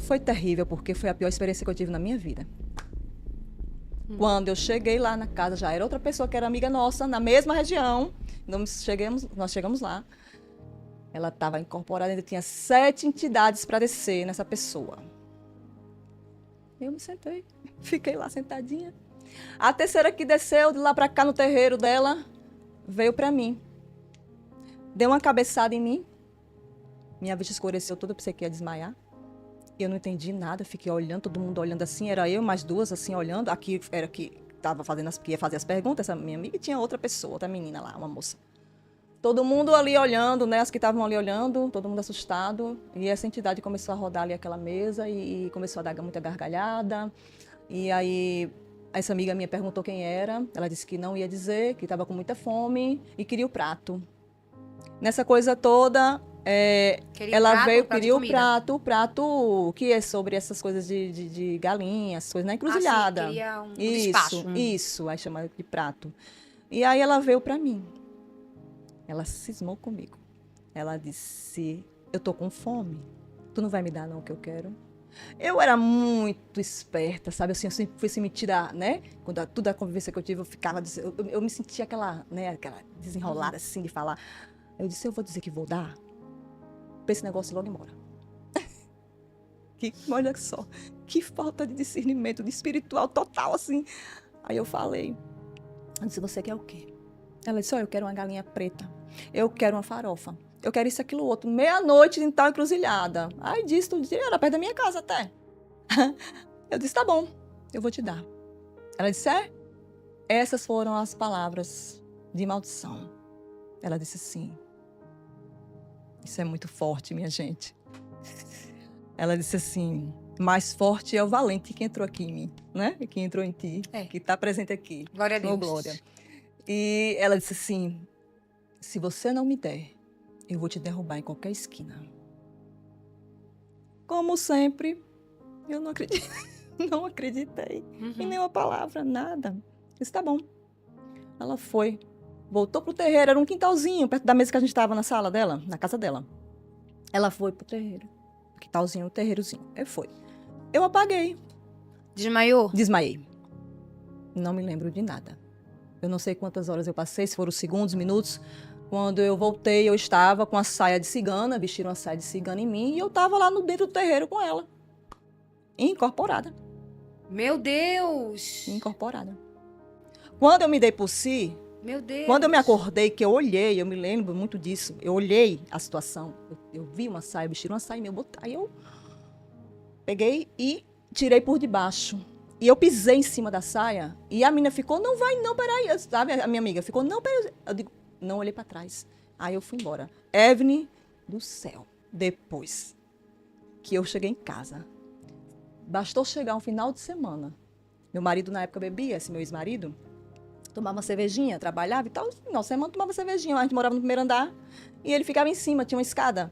foi terrível, porque foi a pior experiência que eu tive na minha vida. Quando eu cheguei lá na casa, já era outra pessoa que era amiga nossa, na mesma região. Nós chegamos lá. Ela estava incorporada, ainda tinha 7 entidades para descer nessa pessoa. Eu me sentei, fiquei lá sentadinha. A terceira que desceu de lá para cá no terreiro dela, veio para mim. Deu uma cabeçada em mim. Minha vista escureceu toda, eu pensei que ia desmaiar. Eu não entendi nada, fiquei olhando, todo mundo olhando assim, era eu mais 2 assim olhando. Aqui era que tava fazendo que ia fazer as perguntas, essa minha amiga, e tinha outra pessoa, outra menina lá, uma moça. Todo mundo ali olhando, né, as que estavam ali olhando, todo mundo assustado. E essa entidade começou a rodar ali aquela mesa e começou a dar muita gargalhada. E aí essa amiga minha perguntou quem era, ela disse que não ia dizer, que estava com muita fome e queria o prato. Nessa coisa toda, ela veio pedir o prato que é sobre essas coisas de galinha, essas coisas na encruzilhada. Queria um Isso, despacho. isso, aí chama de prato. E aí ela veio para mim. Ela cismou comigo. Ela disse, eu tô com fome, tu não vai me dar não o que eu quero? Eu era muito esperta, sabe? Assim, eu sempre fui assim, metida, né? Quando toda a convivência que eu tive, eu ficava... Eu me sentia aquela, né? Aquela desenrolada, assim, de falar. Eu disse, eu vou dizer que vou dar, pra esse negócio logo embora. Olha só, que falta de discernimento, de espiritual total, assim. Aí eu falei, eu disse, você quer o quê? Ela disse, eu quero uma galinha preta, eu quero uma farofa, eu quero isso, aquilo, outro, meia-noite em tal encruzilhada. Aí disse, tudo era perto da minha casa até. Eu disse, tá bom, eu vou te dar. Ela disse, essas foram as palavras de maldição. Ela disse assim, isso é muito forte, minha gente. Ela disse assim, mais forte é o valente que entrou aqui em mim, né? Que entrou em ti, que está presente aqui. Glória a Deus. Oh, glória. E ela disse assim, se você não me der, eu vou te derrubar em qualquer esquina. Como sempre, eu não acreditei, não acreditei em nenhuma palavra, nada. Eu disse, tá bom. Ela foi, voltou pro terreiro, era um quintalzinho, perto da mesa que a gente estava na sala dela, na casa dela. Ela foi pro terreiro, quintalzinho, o terreirozinho. Eu fui. Eu apaguei. Desmaiou? Desmaiei. Não me lembro de nada. Eu não sei quantas horas eu passei, se foram segundos, minutos. Quando eu voltei, eu estava com a saia de cigana, vestiram uma saia de cigana em mim, e eu estava lá no dentro do terreiro com ela. Incorporada. Meu Deus! Incorporada. Quando eu me dei por si, meu Deus, quando eu me acordei, que eu olhei, eu me lembro muito disso, eu olhei a situação, eu vi uma saia, vestiram uma saia, aí eu peguei e tirei por debaixo. E eu pisei em cima da saia, e a menina ficou, não vai não, peraí, sabe? A minha amiga ficou, não, peraí. Eu digo, não olhei para trás. Aí eu fui embora. Evne do céu. Depois que eu cheguei em casa, bastou chegar um final de semana. Meu marido na época bebia, esse meu ex-marido, tomava uma cervejinha, trabalhava e tal. Não, semana tomava cervejinha. A gente morava no primeiro andar e ele ficava em cima, tinha uma escada.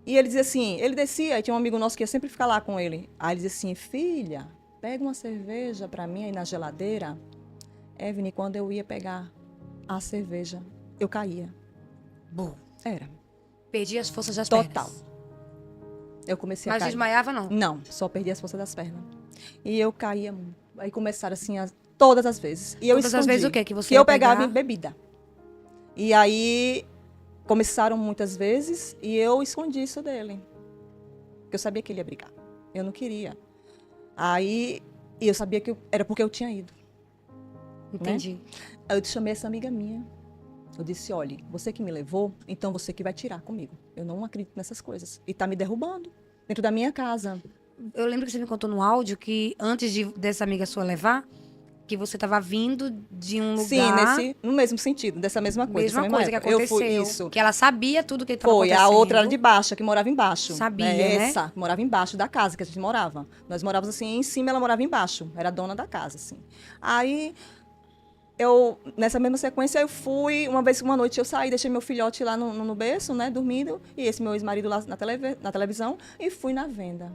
E ele dizia assim, ele descia, e tinha um amigo nosso que ia sempre ficar lá com ele. Aí ele dizia assim, filha, pega uma cerveja para mim aí na geladeira. Evne, quando eu ia pegar a cerveja, eu caía. Bom. Era. Perdi as forças das pernas. Total. Eu comecei a cair. Mas desmaiava, não? Não, só perdi as forças das pernas. E eu caía muito. Aí começaram assim, todas as vezes. E eu todas as vezes o quê? Que você que eu pegava bebida. E aí, começaram muitas vezes e eu escondi isso dele. Porque eu sabia que ele ia brigar. Eu não queria. Aí, eu sabia que era porque eu tinha ido. Entendi. Né? Aí eu chamei essa amiga minha. Eu disse, olha, você que me levou, então você que vai tirar comigo. Eu não acredito nessas coisas. E tá me derrubando dentro da minha casa. Eu lembro que você me contou no áudio que antes dessa amiga sua levar, que você estava vindo de um lugar... Sim, no mesmo sentido, dessa mesma coisa. Mesma coisa que aconteceu. Eu fui, isso. Que ela sabia tudo que estava acontecendo. Foi, a outra era de baixo, a que morava embaixo. Sabia, né? Essa, que morava embaixo da casa que a gente morava. Nós morávamos assim, em cima ela morava embaixo. Era dona da casa, assim. Aí... nessa mesma sequência, eu fui, uma noite eu saí, deixei meu filhote lá no berço, né, dormindo, e esse meu ex-marido lá na televisão, e fui na venda.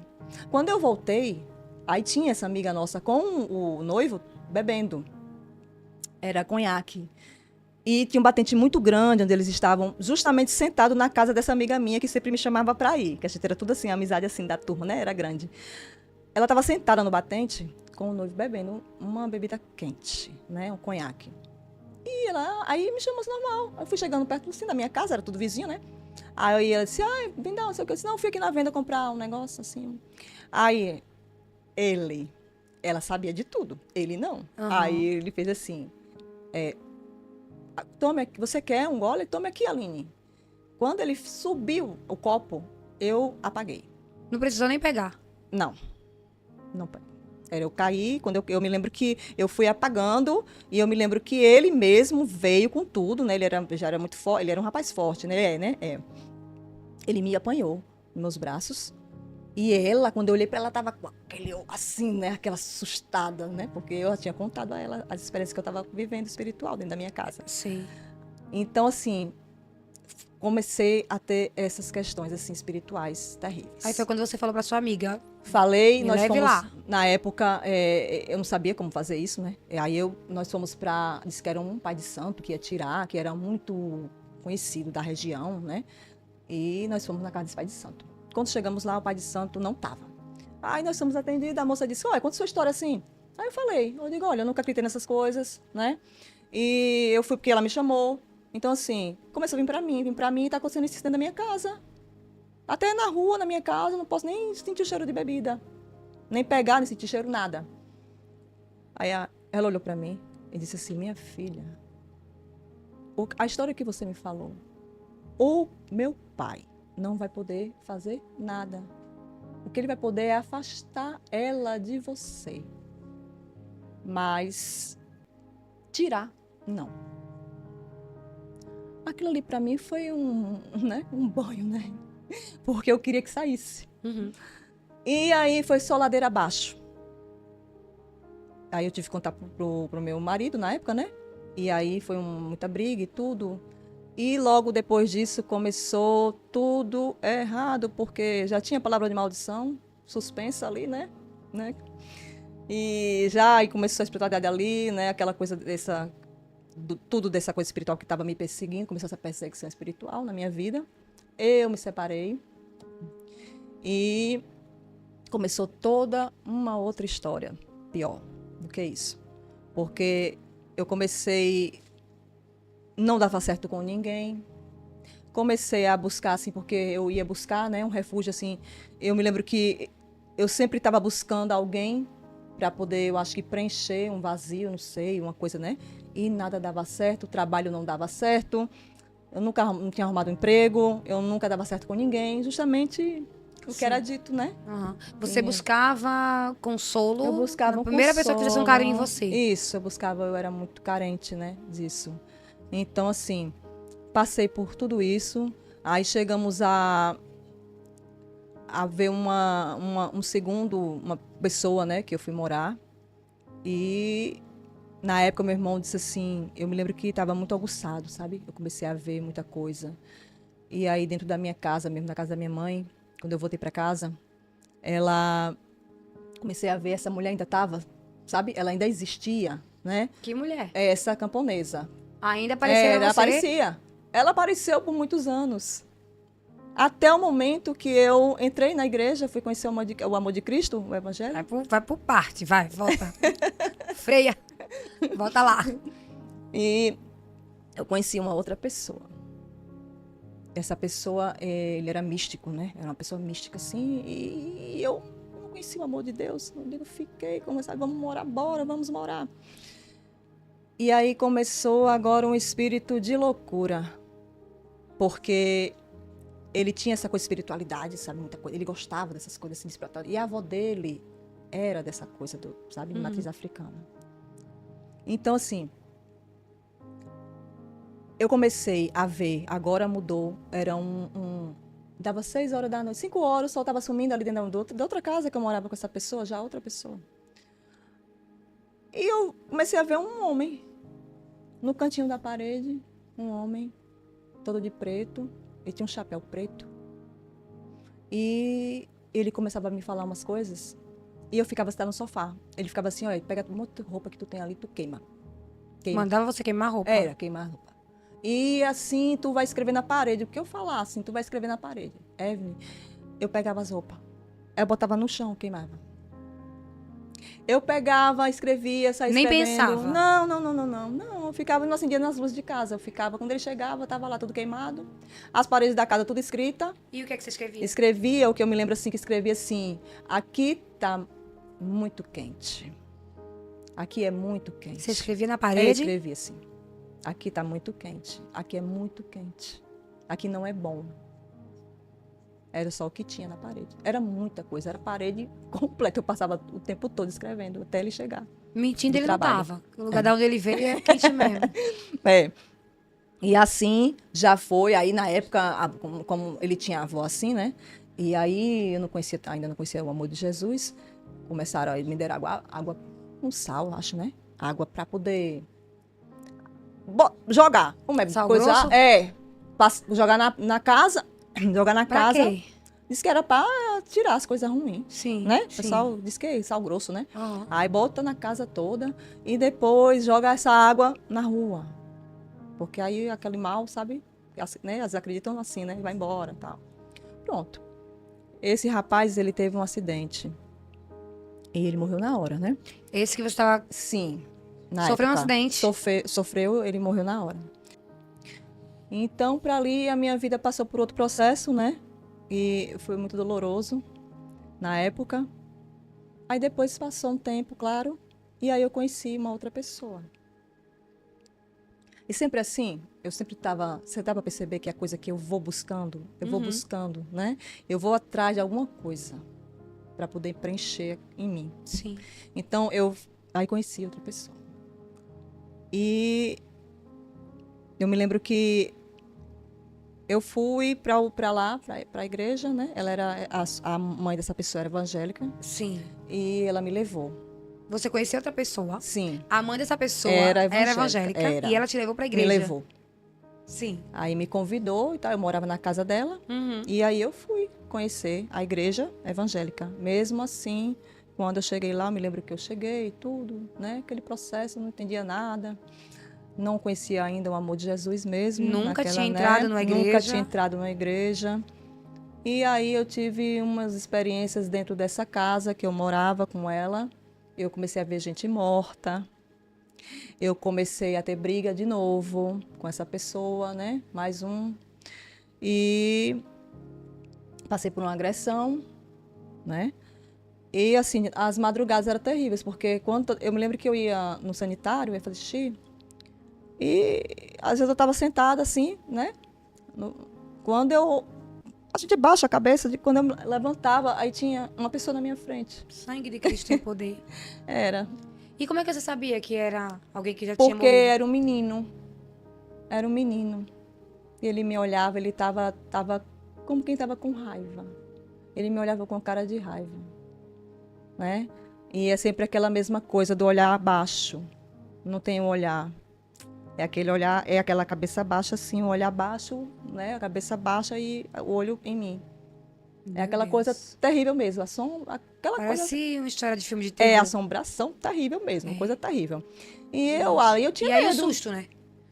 Quando eu voltei, aí tinha essa amiga nossa com o noivo bebendo. Era conhaque. E tinha um batente muito grande, onde eles estavam justamente sentados na casa dessa amiga minha, que sempre me chamava pra ir. Que a gente era tudo assim, a amizade assim da turma, né? Era grande. Ela estava sentada no batente, com o noivo bebendo uma bebida quente, né? Um conhaque. E ela, aí me chamou assim, normal. Eu fui chegando perto assim, da minha casa, era tudo vizinho, né? Aí ela disse, ai, vem dar, não sei o que. Eu disse, não, fui aqui na venda comprar um negócio assim. Aí, ela sabia de tudo, ele não. Aí ele fez assim, tome aqui, você quer um gole? Tome aqui, Aline. Quando ele subiu o copo, eu apaguei. Não precisou nem pegar. Não, não peguei. Eu caí, quando eu me lembro que eu fui apagando, e eu me lembro que ele mesmo veio com tudo, né? Ele já era muito forte, ele era um rapaz forte, né? Ele me apanhou nos meus braços. E ela, quando eu olhei para ela, tava com aquele, assim, né? Aquela assustada, né? Porque eu tinha contado a ela as experiências que eu estava vivendo espiritual dentro da minha casa. Sim. Então, assim, comecei a ter essas questões, assim, espirituais terríveis. Aí foi quando você falou pra sua amiga. Falei, Me nós leve fomos, lá. na época, eu não sabia como fazer isso, né? Aí nós fomos para, disse que era um pai de santo que ia tirar, que era muito conhecido da região, né? E nós fomos na casa desse pai de santo. Quando chegamos lá, o pai de santo não estava. Aí nós fomos atendidos, a moça disse, olha, conta sua história assim. Aí eu digo, olha, eu nunca acreditei nessas coisas, né? E eu fui porque ela me chamou. Então, assim, começou a vir pra mim, tá acontecendo isso dentro da minha casa. Até na rua, na minha casa, eu não posso nem sentir o cheiro de bebida. Nem pegar, nem sentir cheiro, nada. Aí ela olhou pra mim e disse assim, minha filha, a história que você me falou, o meu pai não vai poder fazer nada. O que ele vai poder é afastar ela de você. Mas tirar, não. Aquilo ali pra mim foi um banho, né? Porque eu queria que saísse. E aí foi só ladeira abaixo. Aí eu tive que contar pro meu marido na época, né? E aí foi muita briga e tudo. E logo depois disso começou tudo errado, porque já tinha palavra de maldição suspensa ali, né? E já aí começou a espiritualidade ali, né? Aquela coisa tudo dessa coisa espiritual que estava me perseguindo, começou essa perseguição espiritual na minha vida. Eu me separei e começou toda uma outra história, pior do que isso. Porque eu comecei, não dava certo com ninguém, comecei a buscar, assim, porque eu ia buscar, né, um refúgio, assim. Eu me lembro que eu sempre estava buscando alguém para poder, eu acho que preencher um vazio, não sei, uma coisa, né? E nada dava certo, o trabalho não dava certo, eu nunca não tinha arrumado um emprego, eu nunca dava certo com ninguém, justamente o que era dito, né? Você buscava consolo. Eu buscava a primeira pessoa que fizesse um carinho em você. Isso, eu era muito carente, né, disso. Então, assim, passei por tudo isso, aí chegamos a ver uma pessoa, né, que eu fui morar, e na época meu irmão disse assim, eu me lembro que estava muito aguçado, sabe? Eu comecei a ver muita coisa. E aí dentro da minha casa, mesmo na casa da minha mãe, quando eu voltei para casa, comecei a ver, essa mulher ainda estava, sabe? Ela ainda existia, né? Que mulher? Essa camponesa. Ainda apareceu Ela você? aparecia. Ela apareceu por muitos anos. Até o momento que eu entrei na igreja, fui conhecer o amor de Cristo, o Evangelho. Vai por parte, vai, volta. Freia. Volta lá. E eu conheci uma outra pessoa. Essa pessoa, ele era místico, né? Era uma pessoa mística, assim. E eu não conheci o amor de Deus. Eu fiquei, comecei, vamos morar, bora, vamos morar. E aí começou agora um espírito de loucura. Porque ele tinha essa coisa de espiritualidade, sabe? Muita coisa. Ele gostava dessas coisas assim, de espiritualidade. E a avó dele era dessa coisa, sabe? De matriz africana. Então, assim, eu comecei a ver, agora mudou, era dava 6 horas da noite, 5 horas, o sol estava sumindo ali dentro da outra casa que eu morava com essa pessoa, já outra pessoa. E eu comecei a ver um homem, no cantinho da parede, um homem, todo de preto, ele tinha um chapéu preto. E ele começava a me falar umas coisas, e eu ficava sentada no sofá. Ele ficava assim, olha, pega um monte de roupa que tu tem ali, tu queima. Mandava você queimar a roupa? Era, queimar a roupa. E assim, tu vai escrever na parede. O que eu falar, assim, tu vai escrever na parede. Evelyn, eu pegava as roupas. Eu botava no chão, queimava. Eu pegava, escrevia, saía Nem escrevendo. pensava? Não. Eu ficava, não acendia nas luzes de casa. Eu ficava, quando ele chegava, tava lá tudo queimado. As paredes da casa tudo escrita. E o que é que você escrevia? Escrevia, o que eu me lembro assim, que escrevia assim, aqui tá muito quente. Aqui é muito quente. Você escrevia na Eu parede? escrevia assim, aqui tá muito quente. Aqui é muito quente. Aqui não é bom. Era só o que tinha na parede. Era muita coisa, era parede completa. Eu passava o tempo todo escrevendo, até ele chegar. Mentindo, de ele trabalho. não tava. O lugar de onde ele veio é quente mesmo. É. E assim, já foi. Aí, na época, como ele tinha avó assim, né? E aí, eu ainda não conhecia o amor de Jesus. Começaram a me dar água com sal, acho, né? Água para poder jogar. Como é? Sal Coisa, grosso? jogar na casa. Jogar na Pra casa. quê? Disse que era para tirar as coisas ruins. Sim. Né? O sim. pessoal diz que é sal grosso, né? Aham. Aí bota na casa toda e depois joga essa água na rua. Porque aí aquele mal, sabe? Né? Elas acreditam assim, né? Vai embora e tal. Pronto. Esse rapaz, ele teve um acidente. E ele morreu na hora, né? Esse que você tava... Sim. Sofreu um acidente. Sofreu, ele morreu na hora. Então, para ali, a minha vida passou por outro processo, né? E foi muito doloroso na época. Aí depois passou um tempo, claro. E aí eu conheci uma outra pessoa. E sempre assim, eu sempre estava... Você dá para perceber que é a coisa que eu vou buscando, né? Eu vou atrás de alguma coisa para poder preencher em mim. Sim. Então, eu aí conheci outra pessoa. E eu me lembro que eu fui para lá, para a igreja, né? Ela era... A mãe dessa pessoa era evangélica. Sim. E ela me levou. Você conheceu outra pessoa. Sim. A mãe dessa pessoa Era era evangélica, evangélica. E ela te levou pra igreja. Me levou. Sim. Aí me convidou e tal. Eu morava na casa dela. Uhum. E aí eu fui conhecer a igreja evangélica. Mesmo assim, quando eu cheguei lá, eu me lembro que eu cheguei e tudo, né? Aquele processo, eu não entendia nada. Não conhecia ainda o amor de Jesus mesmo. Nunca naquela, tinha entrado numa igreja. Nunca tinha entrado numa igreja. E aí eu tive umas experiências dentro dessa casa que eu morava com ela. Eu comecei a ver gente morta. Eu comecei a ter briga de novo com essa pessoa, né? Mais um. E passei por uma agressão, né? E assim, as madrugadas eram terríveis, porque quando eu me lembro que eu ia no sanitário, ia fazer xixi, e às vezes eu estava sentada assim, né? Quando a gente baixa a cabeça, quando eu levantava, aí tinha uma pessoa na minha frente. Sangue de Cristo tem poder. Era. E como é que você sabia que era alguém que já tinha Porque morrido? era um menino. Era um menino. E ele me olhava, ele tava como quem estava com raiva. Ele me olhava com cara de raiva. Né? E é sempre aquela mesma coisa do olhar abaixo. Não tem um olhar. É aquele olhar, é aquela cabeça baixa assim, o olhar baixo, né? A cabeça baixa e o olho em mim. É aquela coisa terrível mesmo. Aquela Parece coisa... uma história de filme de terror. É, assombração terrível mesmo, coisa terrível. E eu tinha E aí o medo. susto, né?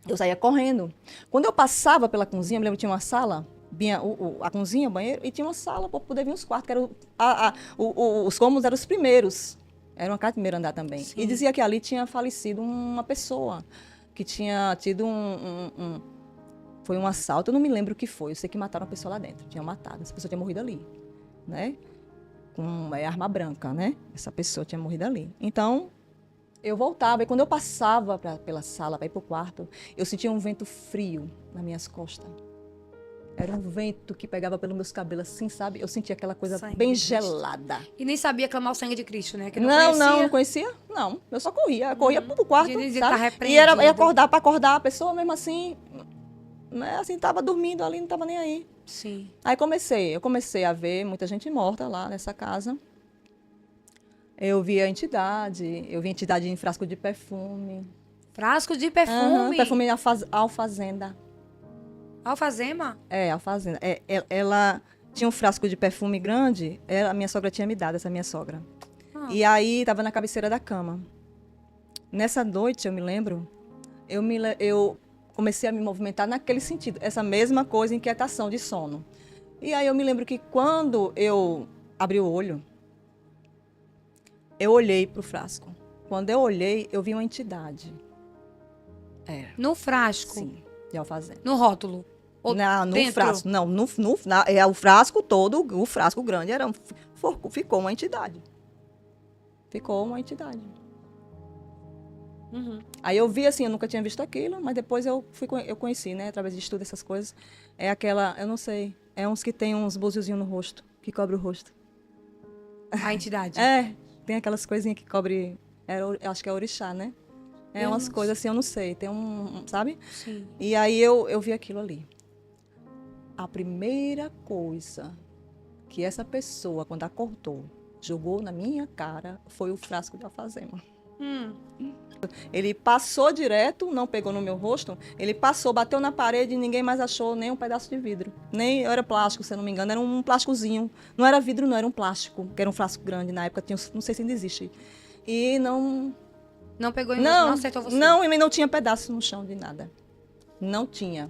Eu saía correndo. Quando eu passava pela cozinha, me lembro que tinha uma sala, vinha a cozinha, o banheiro, e tinha uma sala para poder vir os quartos, que eram os cômodos eram os primeiros. Era uma casa de primeiro andar também. Sim. E dizia que ali tinha falecido uma pessoa, que tinha tido foi um assalto, eu não me lembro o que foi. Eu sei que mataram uma pessoa lá dentro, tinham matado. Essa pessoa tinha morrido ali, né? Com arma branca, né? Essa pessoa tinha morrido ali. Então, eu voltava, e quando eu passava pela sala para ir para o quarto, eu sentia um vento frio nas minhas costas. Era um vento que pegava pelos meus cabelos, assim, sabe? Eu sentia aquela coisa Sangue bem de Cristo. gelada. E nem sabia clamar o sangue de Cristo, né? Que Não conhecia. Não, eu só corria. Eu corria pro quarto, Dizia que sabe? tá E era repreendido. para acordar a pessoa mesmo assim, né? Assim, tava dormindo ali, não tava nem aí. Sim. Aí eu comecei a ver muita gente morta lá nessa casa. Eu vi a entidade em frasco de perfume. Frasco de perfume. Aham, perfume alfazenda. Alfazema? É, alfazenda. Ela tinha um frasco de perfume grande, a minha sogra tinha me dado, essa minha sogra. Ah. E aí, estava na cabeceira da cama. Nessa noite, eu me lembro, comecei a me movimentar naquele sentido. Essa mesma coisa, inquietação de sono. E aí eu me lembro que quando eu abri o olho, eu olhei para o frasco. Quando eu olhei, eu vi uma entidade. No frasco? Sim, de alfazema. No rótulo? Ou No dentro? frasco. Não, o frasco todo, o frasco grande, ficou uma entidade. Ficou uma entidade. Uhum. Aí eu vi assim, eu nunca tinha visto aquilo, mas depois eu conheci, né, através de estudo, essas coisas. É aquela, eu não sei, é uns que tem uns búziozinhos no rosto, que cobre o rosto. A entidade? Tem aquelas coisinhas que cobre, eu acho que é orixá, né? É Eu umas não coisas assim, eu não sei, tem sabe? Sim. E aí eu vi aquilo ali. A primeira coisa que essa pessoa, quando acordou, jogou na minha cara foi o frasco de alfazema. Ele passou direto, não pegou no meu rosto, ele passou, bateu na parede e ninguém mais achou nem um pedaço de vidro. Nem era plástico, se eu não me engano, era um plásticozinho. Não era vidro, não, era um plástico, que era um frasco grande na época, não sei se ainda existe. E não... Não pegou em você, não acertou você? Não, e não tinha pedaço no chão de nada. Não tinha.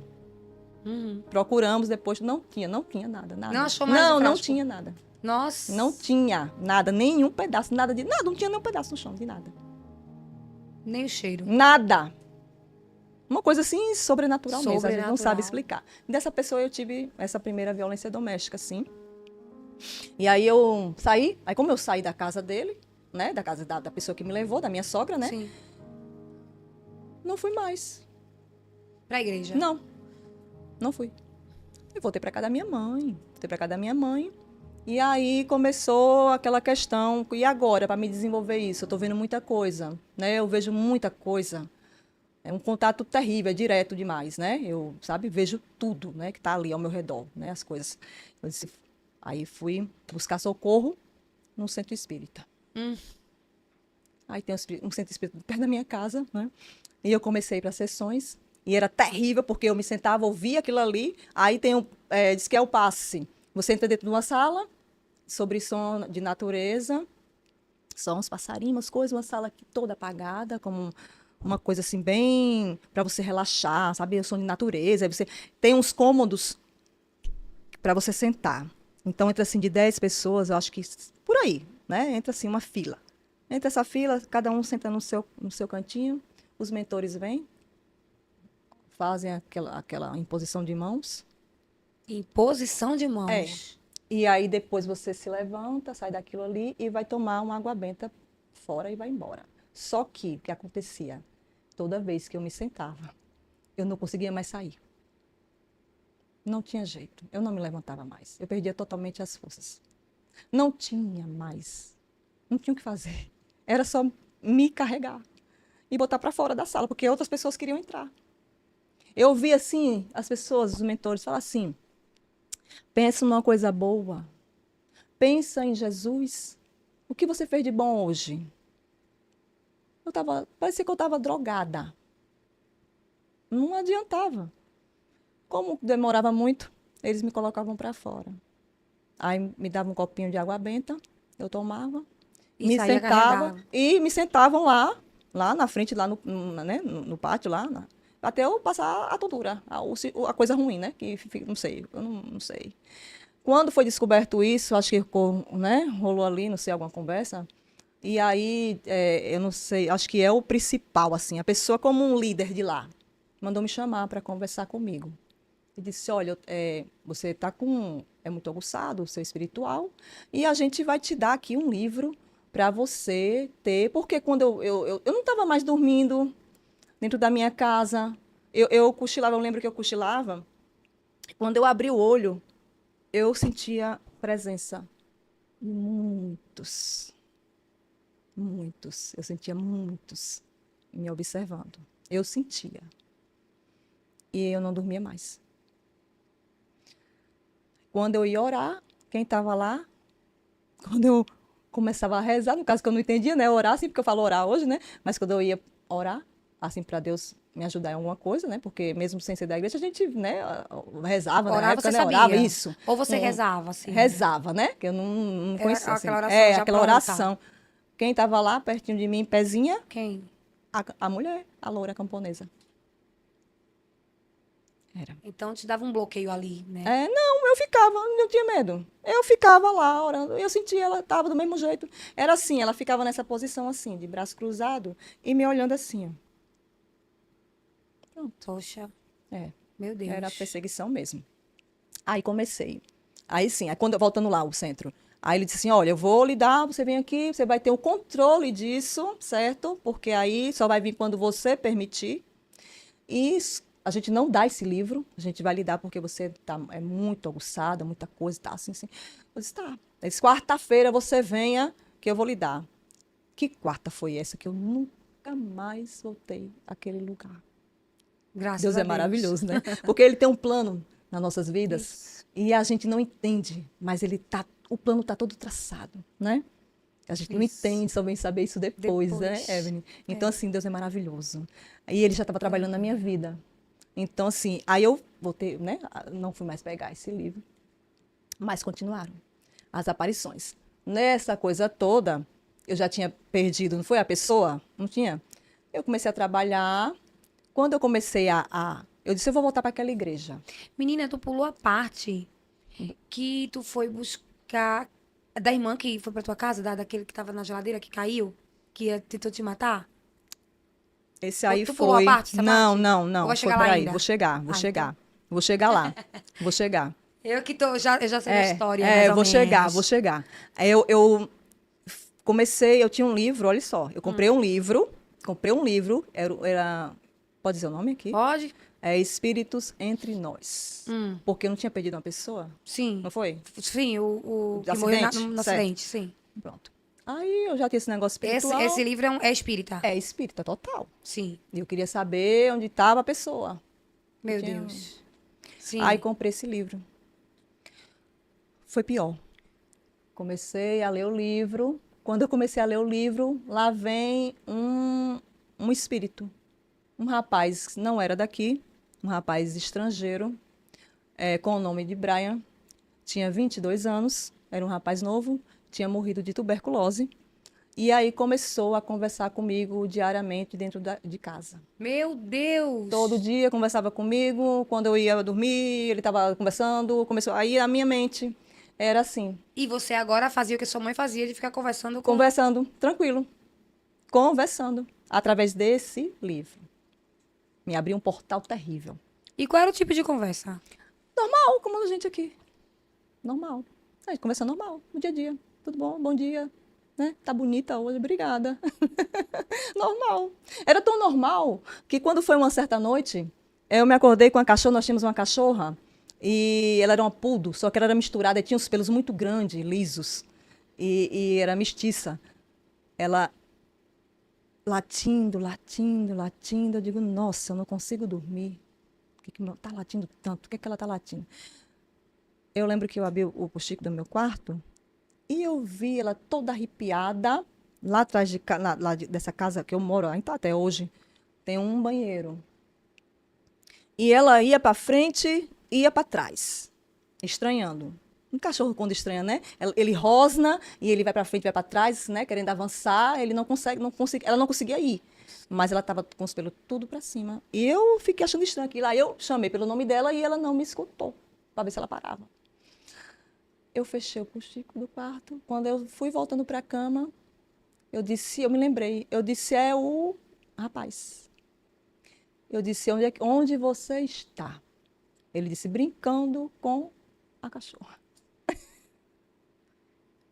Procuramos depois, não tinha nada. Não achou mais o Não frasco? tinha nada. Nossa. Não tinha nada, nenhum pedaço, nada, não tinha nenhum pedaço no chão de nada. Nem o cheiro. Nada. Uma coisa assim, sobrenatural mesmo, a gente não Sobrenatural. sabe explicar. Dessa pessoa eu tive essa primeira violência doméstica, assim. E aí eu saí, aí como eu saí da casa dele, né, da casa da pessoa que me levou, da minha sogra, né, Sim. não fui mais. Pra igreja? Não fui. Eu voltei pra casa da minha mãe. E aí começou aquela questão, e agora, para me desenvolver isso? Eu estou vendo muita coisa, né? Eu vejo muita coisa. É um contato terrível, é direto demais, né? Eu, sabe, vejo tudo, né, que está ali ao meu redor, né, as coisas. Aí fui buscar socorro no centro espírita. Aí tem um centro espírita perto da minha casa, né? E eu comecei para sessões, e era terrível, porque eu me sentava, ouvia aquilo ali, aí diz que é o passe. Você entra dentro de uma sala, sobre som de natureza, sons, passarinhos, umas coisas, uma sala aqui toda apagada, como uma coisa assim bem para você relaxar, sabe? O som de natureza, aí você tem uns cômodos para você sentar. Então entra assim de 10 pessoas, eu acho que por aí, né? Entra assim uma fila. Entre essa fila, cada um senta no seu cantinho, os mentores vêm, fazem aquela imposição de mãos. Imposição de mãos. E aí depois você se levanta, sai daquilo ali e vai tomar uma água benta fora e vai embora. Só que o que acontecia? Toda vez que eu me sentava, eu não conseguia mais sair. Não tinha jeito. Eu não me levantava mais. Eu perdia totalmente as forças. Não tinha mais. Não tinha o que fazer. Era só me carregar e botar para fora da sala, porque outras pessoas queriam entrar. Eu vi assim, as pessoas, os mentores, falar assim: pensa numa coisa boa. Pensa em Jesus. O que você fez de bom hoje? Parecia que eu estava drogada. Não adiantava. Como demorava muito, eles me colocavam para fora. Aí me davam um copinho de água benta, eu tomava, E me saía sentava carregada. e me sentavam lá na frente, lá né, no pátio, até eu passar a tontura, a coisa ruim, né? Não sei, eu não sei. Quando foi descoberto isso, acho que né, rolou ali, não sei, alguma conversa. E aí, eu não sei, acho que é o principal, assim, a pessoa como um líder de lá, mandou me chamar para conversar comigo. E disse, olha, você está é muito aguçado, o seu espiritual, e a gente vai te dar aqui um livro para você ter, porque quando eu não estava mais dormindo dentro da minha casa, eu cochilava, eu lembro que eu cochilava, quando eu abri o olho, eu sentia presença de muitos, eu sentia muitos me observando. Eu sentia. E eu não dormia mais. Quando eu ia orar, quem estava lá, quando eu começava a rezar, no caso que eu não entendia, né, orar, assim, porque eu falo orar hoje, né, mas quando eu ia orar, assim, para Deus me ajudar em alguma coisa, né, porque mesmo sem ser da igreja, a gente, né, rezava Orava, na época, você né, sabia? orava isso. Ou você rezava, assim? Rezava, né, que eu não Era conhecia, assim. aquela oração já Aquela pronta. oração. Quem estava lá, pertinho de mim, em pezinha, Quem? a mulher, a loura camponesa. Era. Então te dava um bloqueio ali, né? Não, eu ficava, não tinha medo. Eu ficava lá orando, eu sentia, ela estava do mesmo jeito. Era assim, ela ficava nessa posição assim, de braço cruzado e me olhando assim, ó. Pronto. Poxa, É, meu Deus. era perseguição mesmo. Aí comecei. Aí sim, aí quando voltando lá, o centro. Aí ele disse assim, olha, eu vou lhe dar, você vem aqui, você vai ter o controle disso, certo? Porque aí só vai vir quando você permitir. E a gente não dá esse livro, a gente vai lhe dar porque você é muito aguçada, muita coisa, tá assim, assim. Eu disse, tá. Aí disse, quarta-feira você venha que eu vou lhe dar. Que quarta foi essa que eu nunca mais voltei àquele lugar? Graças Deus a é Deus. maravilhoso, né? Porque ele tem um plano nas nossas vidas Isso. e a gente não entende, mas o plano está todo traçado, né? A gente não Isso. entende, só vem saber isso depois, né, Depois. Evelyn? Então, assim, Deus é maravilhoso. E ele já estava trabalhando na minha vida. Então, assim, aí eu voltei, né? Não fui mais pegar esse livro, mas continuaram as aparições. Nessa coisa toda, eu já tinha perdido, não foi a pessoa? Não tinha? Eu comecei a trabalhar. Quando eu comecei eu disse, eu vou voltar para aquela igreja. Menina, tu pulou a parte que tu foi buscar da irmã que foi pra tua casa, daquele que tava na geladeira, que caiu, tentou te matar? Esse aí Tu pulou a foi. parte, essa Não, parte? não, Ou não. vai Foi chegar lá peraí. ainda? Vou chegar, vou Ah, chegar. então. Vou chegar lá. Vou chegar. Eu já sei da história, mais ou Vou chegar, menos. vou chegar. Eu comecei, eu tinha um livro, olha só. Eu comprei um livro, pode dizer o nome aqui? Pode? É Espíritos Entre Nós. Porque eu não tinha perdido uma pessoa, Sim. não foi? Sim, o Do que morreu acidente? no Certo. acidente, sim. Pronto. Aí eu já tinha esse negócio espiritual. Esse livro é espírita? É espírita, total. Sim. E eu queria saber onde estava a pessoa. Meu tinha- Deus. Sim. Aí comprei esse livro. Foi pior. Comecei a ler o livro. Quando eu comecei a ler o livro, lá vem um espírito. Um rapaz que não era daqui, um rapaz estrangeiro, com o nome de Brian. Tinha 22 anos, era um rapaz novo, tinha morrido de tuberculose. E aí começou a conversar comigo diariamente dentro de casa. Meu Deus! Todo dia conversava comigo, quando eu ia dormir, ele estava conversando, começou. Aí a minha mente era assim, E você agora fazia o que sua mãe fazia de ficar conversando com... conversando, tranquilo, conversando, através desse livro. Me abriu um portal terrível. E qual era o tipo de conversa? Normal, como a gente aqui. Normal. A gente conversa normal, no dia a dia. Tudo bom? Bom dia. Né? Tá bonita hoje, obrigada. Normal. Era tão normal que quando foi uma certa noite, eu me acordei com a cachorra, nós tínhamos uma cachorra, e ela era uma poodle, só que ela era misturada, e tinha os pelos muito grandes, lisos, e era mestiça. Ela latindo, latindo, latindo, eu digo, nossa, eu não consigo dormir. Por que tá latindo tanto? Por que ela tá latindo? Eu lembro que eu abri o postigo do meu quarto, e eu vi ela toda arrepiada, lá atrás dessa casa que eu moro, ainda até hoje, tem um banheiro. E ela ia para frente, ia para trás, estranhando. Um cachorro quando estranha, né? Ele rosna e ele vai para frente, vai para trás, né? Querendo avançar, ele não consegue, ela não conseguia ir. Mas ela estava com os pelos tudo para cima. E eu fiquei achando estranho aquilo. Aí eu chamei pelo nome dela e ela não me escutou, para ver se ela parava. Eu fechei o postigo do quarto. Quando eu fui voltando para a cama, eu me lembrei, eu disse, é o rapaz. Eu disse, onde você está? Ele disse, brincando com a cachorra.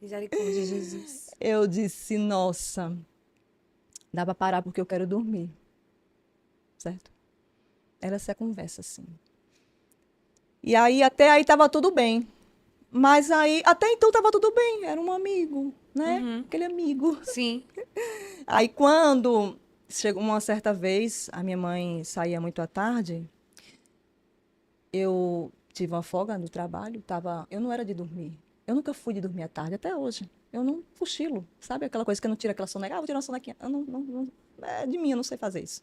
Misericórdia, Jesus. Eu disse, nossa, dá para parar porque eu quero dormir. Certo? Era essa conversa, assim. E aí, até aí estava tudo bem. Mas aí, até então estava tudo bem, era um amigo, né? Aquele amigo. Sim. Aí quando chegou uma certa vez, a minha mãe saía muito à tarde, eu tive uma folga no trabalho, eu não era de dormir. Eu nunca fui de dormir à tarde, até hoje. Eu não cochilo, sabe aquela coisa que eu não tiro aquela soneca? Vou tirar uma sonequinha. Eu não, é de mim, eu não sei fazer isso.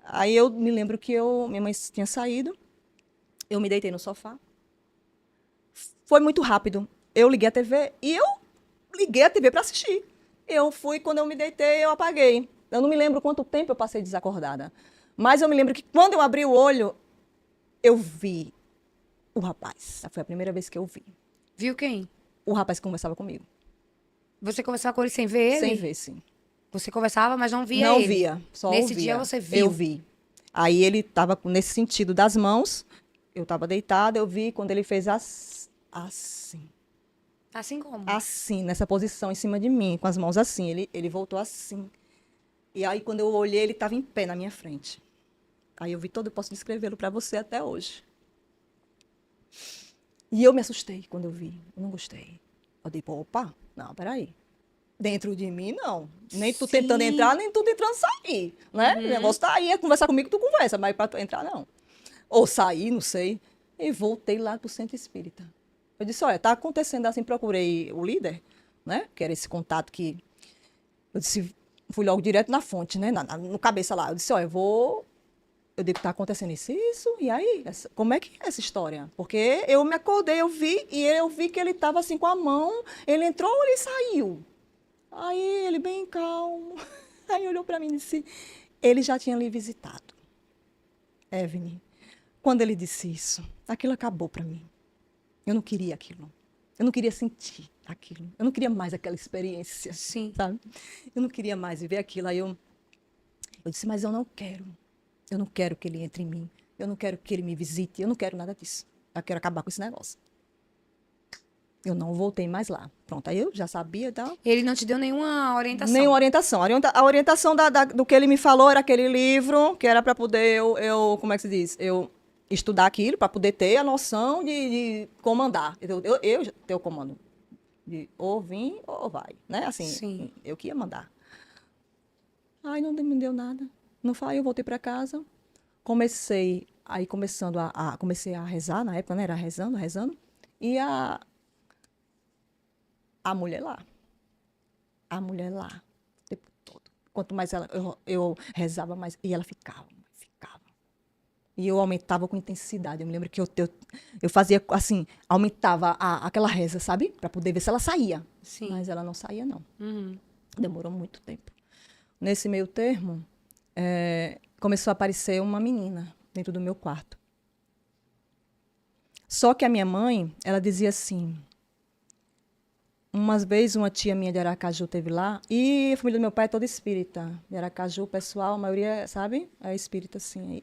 Aí eu me lembro que minha mãe tinha saído, eu me deitei no sofá. Foi muito rápido. Eu liguei a TV e eu liguei a TV para assistir. Quando eu me deitei, eu apaguei. Eu não me lembro quanto tempo eu passei desacordada. Mas eu me lembro que quando eu abri o olho, Eu vi o rapaz. Foi a primeira vez que eu vi. Viu quem? O rapaz que conversava comigo. Você conversava com ele sem ver ele? Sem ver, sim. Você conversava, mas não via Não ele? via, só Nesse ouvia. dia você viu? Eu vi. Aí ele estava nesse sentido das mãos. Eu estava deitada, eu vi quando ele fez assim. Assim como? Assim, nessa posição em cima de mim, com as mãos assim. Ele voltou assim. E aí, quando eu olhei, ele estava em pé na minha frente. Aí eu vi todo, eu posso descrevê-lo para você até hoje. E eu me assustei quando eu vi. Eu não gostei. Eu disse, opa, não, peraí. Dentro de mim, não. Nem tu tentando Sim. entrar, nem tu tentando sair, né? O negócio tá aí, é conversar comigo, tu conversa, mas para tu entrar, não. Ou sair, não sei. E voltei lá pro centro espírita. Eu disse, olha, tá acontecendo assim, procurei o líder, né? Que era esse contato que... Eu disse, fui logo direto na fonte, né? No cabeça lá. Eu disse, olha, eu digo, tá acontecendo isso, e aí? Como é que é essa história? Porque eu me acordei, eu vi que ele estava assim com a mão, ele entrou, ele saiu. Aí ele bem calmo, aí olhou para mim e disse, ele já tinha lhe visitado, Evelyn. Quando ele disse isso, aquilo acabou para mim. Eu não queria aquilo. Eu não queria sentir aquilo. Eu não queria mais aquela experiência, Sim. sabe? Eu não queria mais viver aquilo. Aí eu disse, mas eu não quero. Eu não quero que ele entre em mim. Eu não quero que ele me visite. Eu não quero nada disso. Eu quero acabar com esse negócio. Eu não voltei mais lá. Pronto, aí eu já sabia e tal. Ele não te deu nenhuma orientação? Nenhuma orientação. A orientação do que ele me falou era aquele livro, que era para poder como é que se diz? Eu estudar aquilo, para poder ter a noção de comandar. Eu já tenho o comando. De ou vim ou vai, né? Assim, Sim. eu que ia mandar. Ai, não me deu nada. Não foi, eu voltei para casa. Comecei a rezar, na época, né? Era rezando. E a mulher lá. A mulher lá. O tempo todo. Quanto mais eu rezava, mais. E ela ficava. E eu aumentava com intensidade. Eu me lembro que eu fazia assim, aumentava aquela reza, sabe? Para poder ver se ela saía. Sim. Mas ela não saía, não. Uhum. Demorou muito tempo. Nesse meio termo, começou a aparecer uma menina dentro do meu quarto. Só que a minha mãe, ela dizia assim, umas vezes uma tia minha de Aracaju teve lá, e a família do meu pai é toda espírita. De Aracaju, o pessoal, a maioria, sabe? É espírita, assim.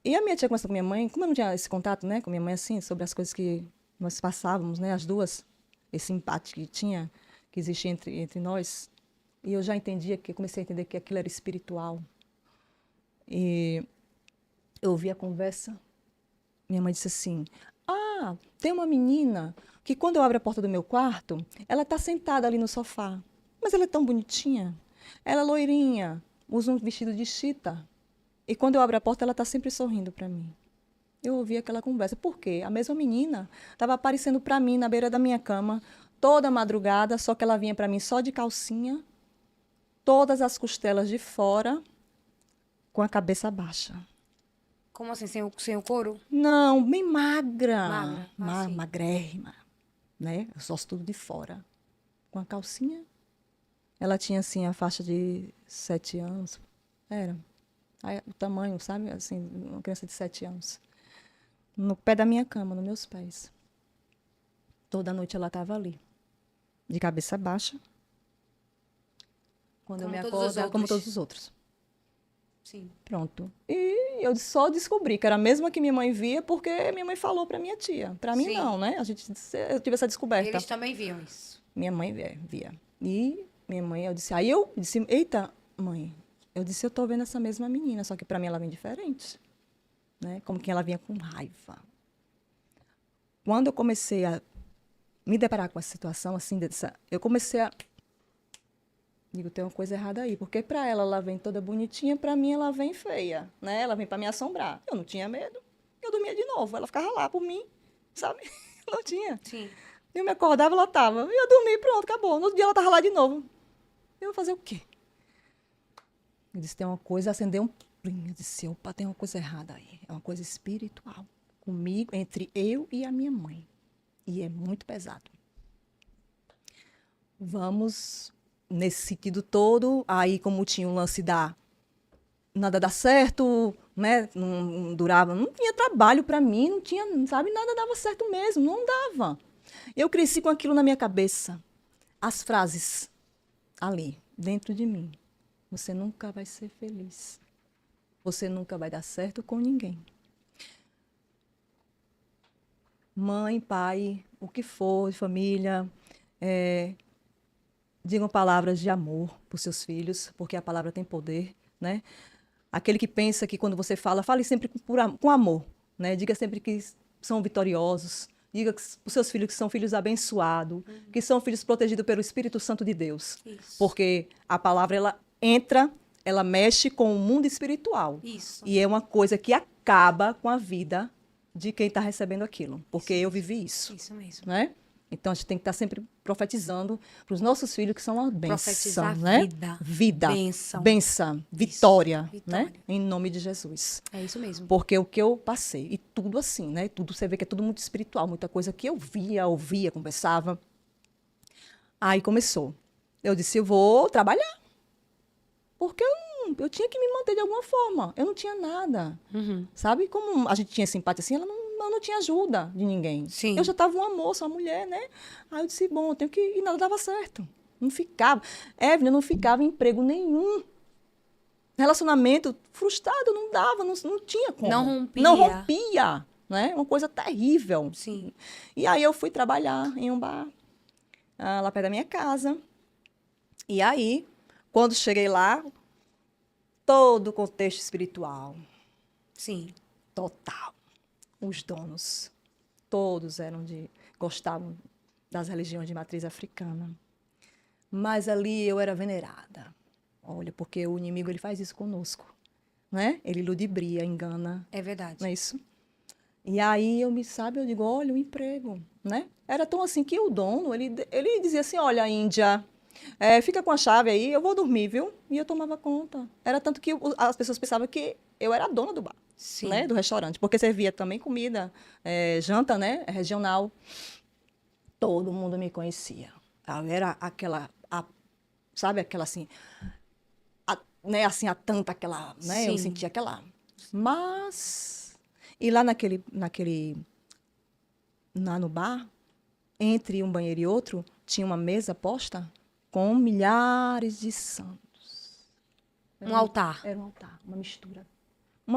E a minha tia conversou com minha mãe, como eu não tinha esse contato, né, com minha mãe, assim, sobre as coisas que nós passávamos, né, as duas, esse empate que existia entre nós, e eu já comecei a entender que aquilo era espiritual. E eu ouvi a conversa, minha mãe disse assim, tem uma menina que quando eu abro a porta do meu quarto, ela está sentada ali no sofá, mas ela é tão bonitinha, ela é loirinha, usa um vestido de chita, e quando eu abro a porta, ela está sempre sorrindo para mim. Eu ouvi aquela conversa. Por quê? A mesma menina estava aparecendo para mim na beira da minha cama, toda madrugada, só que ela vinha para mim só de calcinha, todas as costelas de fora, com a cabeça baixa. Como assim, sem o couro? Não, bem magra. Magra, assim. Magrérrima, né? Só tudo de fora. Com a calcinha. Ela tinha, assim, a faixa de 7 anos. Era. Aí, o tamanho, sabe? Assim, uma criança de 7 anos. No pé da minha cama, nos meus pés. Toda noite ela estava ali. De cabeça baixa. Quando eu me acordo, como todos os outros. Sim. Pronto. E eu só descobri que era a mesma que minha mãe via, porque minha mãe falou para minha tia. Para mim, não, né? Eu tive essa descoberta. Eles também viam isso. Minha mãe via. E minha mãe, aí eu disse, eita, mãe, eu disse, eu tô vendo essa mesma menina, só que para mim ela vem diferente, né? Como que ela vinha com raiva. Quando eu comecei a me deparar com essa situação, assim, eu comecei a... Digo, tem uma coisa errada aí, porque para ela vem toda bonitinha, para mim ela vem feia, né? Ela vem para me assombrar. Eu não tinha medo, eu dormia de novo, ela ficava lá por mim, sabe? Não tinha. Sim. Eu me acordava, ela estava. Eu dormi, pronto, acabou. No outro dia ela estava lá de novo. Eu vou fazer o quê? Eu disse, tem uma coisa, acendeu um plim. Eu disse, opa, tem uma coisa errada aí. É uma coisa espiritual. Comigo, entre eu e a minha mãe. E é muito pesado. Vamos, nesse sentido todo, aí como tinha um lance nada dá certo, né? Não durava, não tinha trabalho para mim, não tinha, sabe, nada dava certo mesmo, não dava. Eu cresci com aquilo na minha cabeça. As frases ali, dentro de mim. Você nunca vai ser feliz. Você nunca vai dar certo com ninguém. Mãe, pai, o que for, família, digam palavras de amor para os seus filhos, porque a palavra tem poder, né? Aquele que pensa que quando você fala, fale sempre com amor, né? Diga sempre que são vitoriosos. Diga para os seus filhos que são filhos abençoados, que são filhos protegidos pelo Espírito Santo de Deus. Isso. Porque a palavra, ela entra, ela mexe com o mundo espiritual. Isso. E é uma coisa que acaba com a vida de quem está recebendo aquilo. Porque eu vivi isso. Isso mesmo. Né? Então, a gente tem que estar sempre profetizando para os nossos filhos que são uma bênção. Profetizar né? vida. Vida. Bênção. Bênção. Vitória. Vitória. Né? Em nome de Jesus. É isso mesmo. Porque o que eu passei, e tudo assim, né? Tudo, você vê que é tudo muito espiritual, muita coisa que eu via, ouvia, conversava. Aí começou. Eu disse, eu vou trabalhar. Porque eu tinha que me manter de alguma forma. Eu não tinha nada. Sabe? Como a gente tinha simpatia assim, ela não tinha ajuda de ninguém. Sim. Eu já estava uma moça, uma mulher, né? Aí eu disse, bom, eu tenho que ir. E nada dava certo. Não ficava. Evelyn, eu não ficava em emprego nenhum. Relacionamento frustrado, não dava, não tinha como. Não rompia. Não rompia, né? Uma coisa terrível. Sim. E aí eu fui trabalhar em um bar, lá perto da minha casa. E aí, quando cheguei lá, todo o contexto espiritual, Sim. total. Os donos, todos gostavam das religiões de matriz africana. Mas ali eu era venerada. Olha, porque o inimigo, ele faz isso conosco, né? Ele ludibria, engana. É verdade. Não é isso? E aí eu digo, olha, o emprego, né? Era tão assim que o dono, ele dizia assim, olha, Índia, fica com a chave aí, eu vou dormir, viu? E eu tomava conta. Era tanto que as pessoas pensavam que eu era a dona do bar, Sim. né? Do restaurante, porque servia também comida, janta, né? Regional. Todo mundo me conhecia. Eu era aquela, sabe, aquela assim... né, assim, a tanta aquela, né, Sim. eu sentia aquela, mas, e lá lá no bar, entre um banheiro e outro, tinha uma mesa posta com milhares de santos. Um altar. Era um altar, uma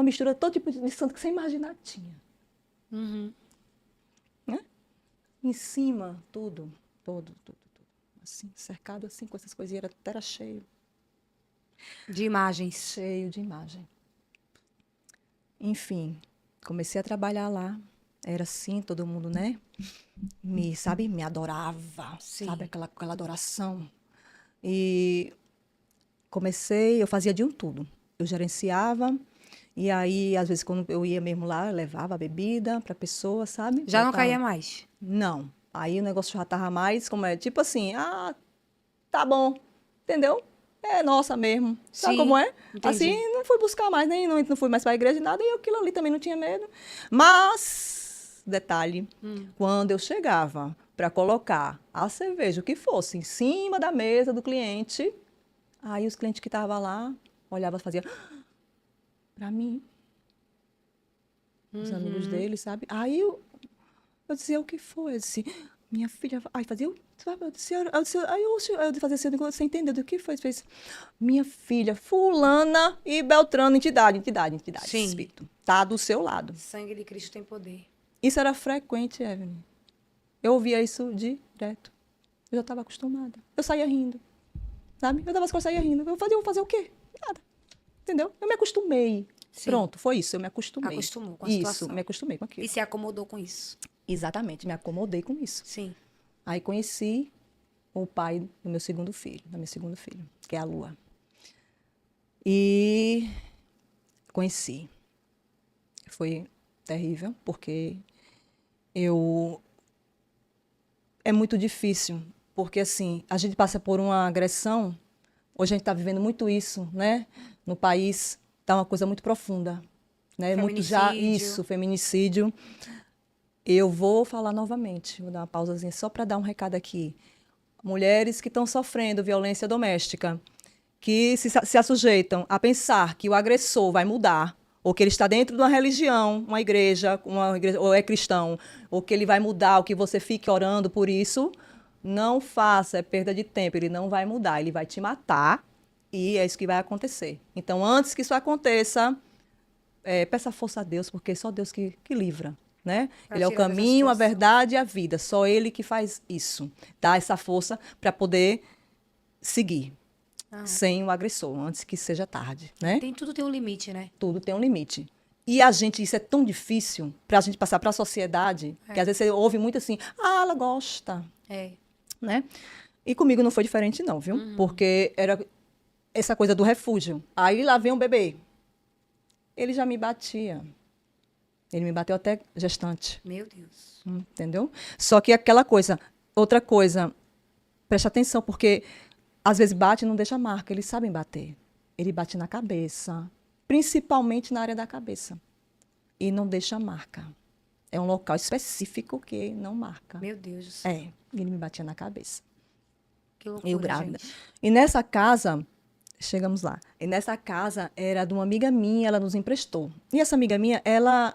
mistura de todo tipo de santo que você imaginar tinha. Né? Em cima, tudo, assim, cercado assim, com essas coisinhas, era cheio. De imagens. Cheio de imagem. Enfim, comecei a trabalhar lá. Era assim, todo mundo, né? Me adorava. Sim. Sabe, aquela adoração. E eu fazia de um tudo. Eu gerenciava. E aí, às vezes, quando eu ia mesmo lá, eu levava a bebida para a pessoa, sabe? Já não caía mais? Não. Aí o negócio já estava mais, tipo assim, tá bom, entendeu? É nossa mesmo. Sabe Sim, como é? entendi. Assim, não fui buscar mais, não fui mais para a igreja, nada, e aquilo ali também não tinha medo. Mas, detalhe, quando eu chegava para colocar a cerveja, o que fosse, em cima da mesa do cliente, aí os clientes que estavam lá olhavam e faziam para mim. Os amigos dele, sabe? Aí eu dizia, o que foi? Eu disse, minha filha... Aí fazia... Aí eu fazia assim, você entendeu do que foi? Você fez, minha filha, fulana e Beltrano, entidade, Sim. espírito. Tá do seu lado. Sangue de Cristo tem poder. Isso era frequente, Evelyn. Eu ouvia isso direto. Eu já estava acostumada. Eu saía rindo. Sabe? Eu dava as coisas e saía rindo. Eu vou fazer o quê? Nada. Entendeu? Eu me acostumei. Sim. Pronto, foi isso. Eu me acostumei. Acostumou com a isso, situação. me acostumei com aquilo. E se acomodou com isso. Exatamente, me acomodei com isso. Sim. Aí conheci o pai do meu segundo filho, que é a Lua. E conheci. Foi terrível, porque é muito difícil, porque assim, a gente passa por uma agressão, hoje a gente está vivendo muito isso, né? No país, está uma coisa muito profunda. Né? Feminicídio. Eu vou falar novamente, vou dar uma pausazinha só para dar um recado aqui. Mulheres que estão sofrendo violência doméstica, que se assujeitam a pensar que o agressor vai mudar, ou que ele está dentro de uma religião, uma igreja, ou é cristão, ou que ele vai mudar, ou que você fique orando por isso, não faça, é perda de tempo, ele não vai mudar, ele vai te matar, e é isso que vai acontecer. Então, antes que isso aconteça, peça força a Deus, porque é só Deus que livra. Né? Ele é o caminho, a verdade e a vida. Só Ele que faz isso. Dá essa força para poder seguir sem o agressor, antes que seja tarde. Né? Tudo tem um limite, né? Tudo tem um limite. E isso é tão difícil para a gente passar para a sociedade, que às vezes você ouve muito assim, ela gosta. Né? E comigo não foi diferente não, viu? Porque era essa coisa do refúgio. Aí lá vem um bebê. Ele já me batia. Ele me bateu até gestante. Meu Deus. Entendeu? Só que aquela coisa, outra coisa, preste atenção, porque às vezes bate e não deixa marca, eles sabem bater. Ele bate na cabeça, principalmente na área da cabeça. E não deixa marca. É um local específico que não marca. Meu Deus do céu. Ele me batia na cabeça. Que loucura, eu grávida. Gente. E nessa casa, chegamos lá, e nessa casa era de uma amiga minha, ela nos emprestou. E essa amiga minha, ela